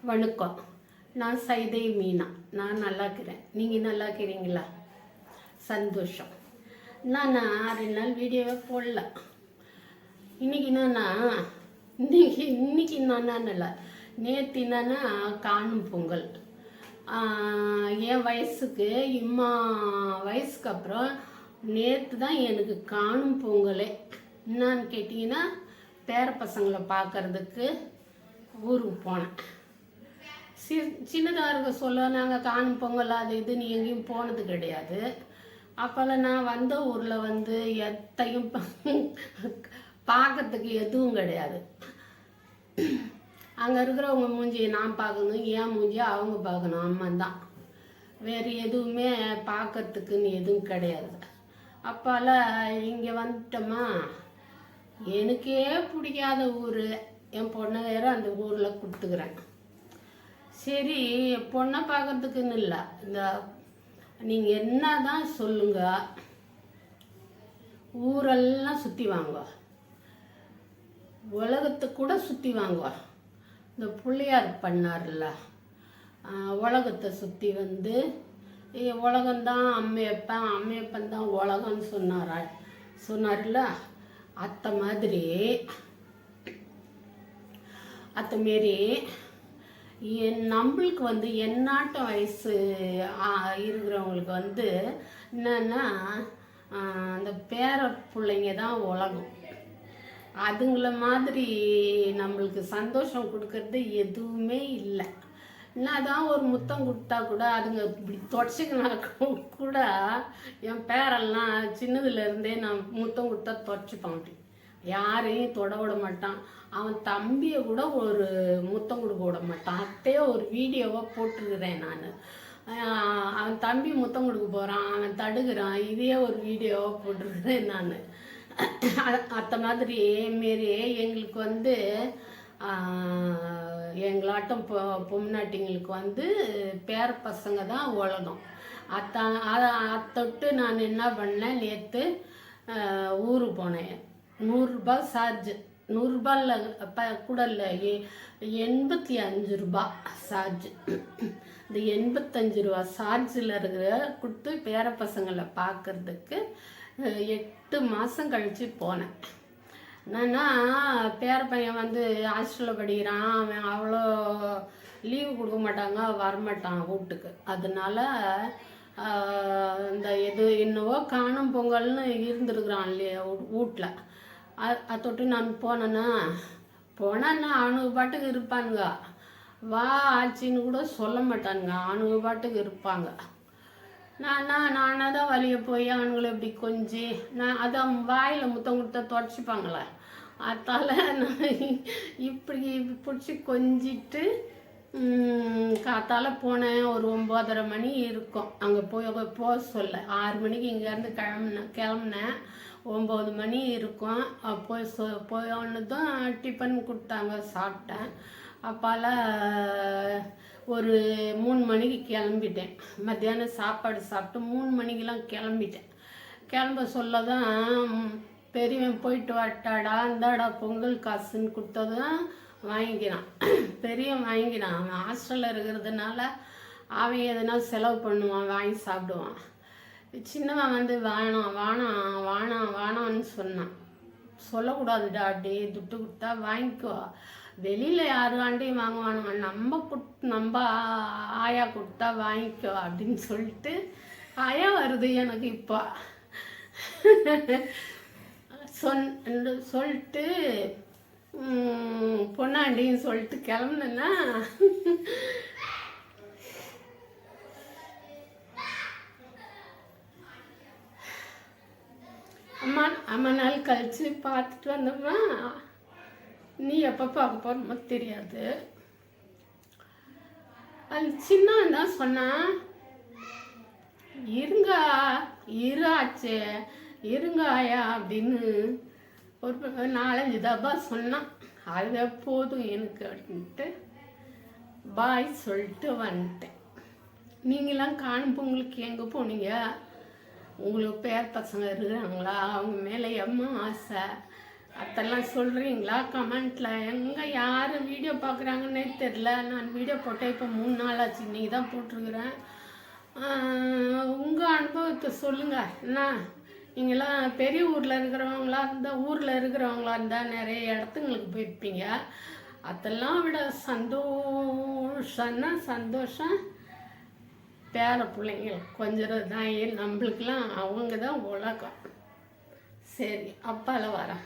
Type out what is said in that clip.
வணக்கம். நான் சைதை மீனா. நான் நல்லா இருக்கிறேன். நீங்கள் நல்லா இருக்கிறீங்களா? சந்தோஷம். நான் 2 நாள் வீடியோவே போடல. இன்னைக்கு என்னன்னா இல்லை, நேற்று என்னன்னா காணும் பொங்கல். என் வயசுக்கு வயசுக்கு அப்புறம் நேற்று தான் எனக்கு காணும் பொங்கலே. என்னான்னு கேட்டிங்கன்னா, பேர பசங்களை பார்க்கறதுக்கு ஊருக்கு போனேன். சின்னதாக இருக்க சொல்ல நாங்கள் காணும் பொங்கல் அது இதுன்னு எங்கேயும் போனது கிடையாது. அப்போல்லாம் நான் வந்த ஊரில் எத்தையும் பார்க்கறதுக்கு எதுவும் கிடையாது. அங்கே இருக்கிறவங்க மூஞ்சியை நான் பார்க்கணும், என் மூஞ்சியை அவங்க பார்க்கணும், அம்மா தான். வேறு எதுவுமே பார்க்கறதுக்குன்னு எதுவும் கிடையாது. அப்போல்லாம் இங்கே வந்துட்டோமா, எனக்கே பிடிக்காத ஊர். என் பொண்ணை வேறு அந்த ஊரில் கொடுத்துக்கிறேன். சரி, பொண்ணை பார்க்கறதுக்குன்னு இல்லை, இந்த நீங்கள் என்ன தான் சொல்லுங்க, ஊரெல்லாம் சுற்றி வாங்க, உலகத்தை கூட சுற்றி வாங்க. இந்த பிள்ளையார் பண்ணார்ல, உலகத்தை சுற்றி உலகம்தான் அம்மையப்பன் தான் உலகம்னு சொன்னார்ல, அத்தமாரி நம்மளுக்கு எந்நாட்டம் வயசு இருக்கிறவங்களுக்கு என்னன்னா, அந்த பேர பிள்ளைங்க தான் உலகம். அதுங்கள மாதிரி நம்மளுக்கு சந்தோஷம் கொடுக்கறது எதுவுமே இல்லை. என்னதான் ஒரு முத்தம் கொடுத்தா கூட அதுங்க இப்படி தொடச்சிக்கினா கூட, என் பேரெல்லாம் சின்னதுலேருந்தே நான் முத்தம் கொடுத்தா தொடச்சிப்பான். அப்படி யாரையும் தொட விட மாட்டான். அவன் தம்பியை கூட ஒரு முத்தம் கொடுக்க விட மாட்டான். அத்தையே ஒரு வீடியோவாக போட்டிருக்கிறேன் நான். அவன் தம்பி முத்தம் கொடுக்க போகிறான், அவன் தடுக்கிறான், இதே ஒரு வீடியோவாக போட்டிருக்கிறேன் நான். மாதிரி மாரி எங்களுக்கு எங்களாட்டம் பொம்நாட்டிங்களுக்கு பேர பசங்க தான் உலகம். அத்தொட்டு நான் என்ன பண்ணேன், நேற்று ஊருக்கு போனேன். 100 ரூபாய் சார்ஜ், 100 ரூபாயில் கூட இல்லை, 85 ரூபா சார்ஜ். இந்த 85 ரூபா சார்ஜில் கொடுத்து பேர பசங்களை பார்க்கறதுக்கு 8 மாதம் கழித்து போனேன். என்னன்னா, பேர பையன் ஹாஸ்டலில் படிக்கிறான். அவன் அவ்வளோ லீவு கொடுக்க மாட்டாங்க, வரமாட்டான் வீட்டுக்கு. அதனால இந்த என்னவோ காணும் பொங்கல்னு இருந்துருக்குறான் இல்லையா வீட்டில். தொட்டு நான் போனேன்னா அவனுக்கு பாட்டுக்கு இருப்பானுங்க. வா ஆச்சின்னு கூட சொல்ல மாட்டானுங்க, அவனுக்கு பாட்டுக்கு இருப்பாங்க. நானாக தான் வழியை போய் அவனுங்களை இப்படி கொஞ்சி, நான் அதான் வாயில் முத்தம் கொடுத்தா தொடச்சிப்பாங்களே, அதால் நான் இப்படி பிடிச்சி கொஞ்சிட்டு காத்தால் போனேன். ஒரு 9:30 மணி இருக்கும். அங்கே போக சொல்ல 6 மணிக்கு இங்கேருந்து கிளம்புனேன். 9 மணி இருக்கும். போனதும் டிஃபன் கொடுத்தாங்க, சாப்பிட்டேன். அப்பால் ஒரு 3 மணிக்கு கிளம்பிட்டேன். மத்தியானம் சாப்பாடு சாப்பிட்டு 3 மணிக்கெலாம் கிளம்பிட்டேன். கிளம்ப சொல்ல தான் பெரியவன் போயிட்டு வாட்டாடா, இந்தாடா பொங்கல் காசுன்னு கொடுத்ததும் வாங்கிக்கிறான். பெரியவன் வாங்கிக்கிறான். அவன் ஹாஸ்டலில் இருக்கிறதுனால அவன் எதுனா செலவு பண்ணுவான், வாங்கி சாப்பிடுவான். சின்னவன் வேணான்னு சொன்னான். சொல்லக்கூடாதுடா, அப்படியே துட்டு கொடுத்தா வாங்கிக்கோ, வெளியில் யாருக்காண்டையும் வாங்குவானுங்க, நம்ம ஆயா கொடுத்தா வாங்கிக்கோ அப்படின்னு சொல்லிட்டு ஆயா வருது எனக்கு இப்போ. சொல்லிட்டு பொண்ணாண்டின்னு சொல்லிட்டு கிளம்புனேன்னா, அம்மா நாள் கழிச்சு பார்த்துட்டு வந்தோம்மா, நீ எப்போ பார்க்க போகிறோமோ தெரியாது. அது சின்னவன் தான் சொன்னான், இருங்க ஆயா அப்படின்னு ஒரு 4-5 தபா சொன்னான். அது போதும் எனக்கு அப்படின்ட்டு பாய் சொல்லிட்டு வந்துட்டேன். நீங்களாம் காணும் பொங்கலுக்கு எங்கே போனீங்க? உங்களுக்கு பேர பசங்க இருக்கிறாங்களா? அவங்க மேலே எம்மா ஆசை? அதெல்லாம் சொல்கிறீங்களா கமெண்ட்டில்? எங்கே யார் வீடியோ பார்க்குறாங்கன்னே தெரில. நான் வீடியோ போட்டேன் இப்போ 3 நாள் ஆச்சு, இன்றைக்கி தான் போட்டிருக்கிறேன். உங்கள் அனுபவத்தை சொல்லுங்கள். என்ன நீங்களாம் பெரிய ஊரில் இருக்கிறவங்களா இருந்தால், ஊரில் இருக்கிறவங்களா இருந்தால் நிறைய இடத்துங்களுக்கு போயிருப்பீங்க. அதெல்லாம் விட சந்தோஷம்னா சந்தோஷம் பேர பிள்ளைங்க கொஞ்சம் தான். நம்மளுக்கெல்லாம் அவங்க தான் உலகம். சரி, அப்பால வரேன்.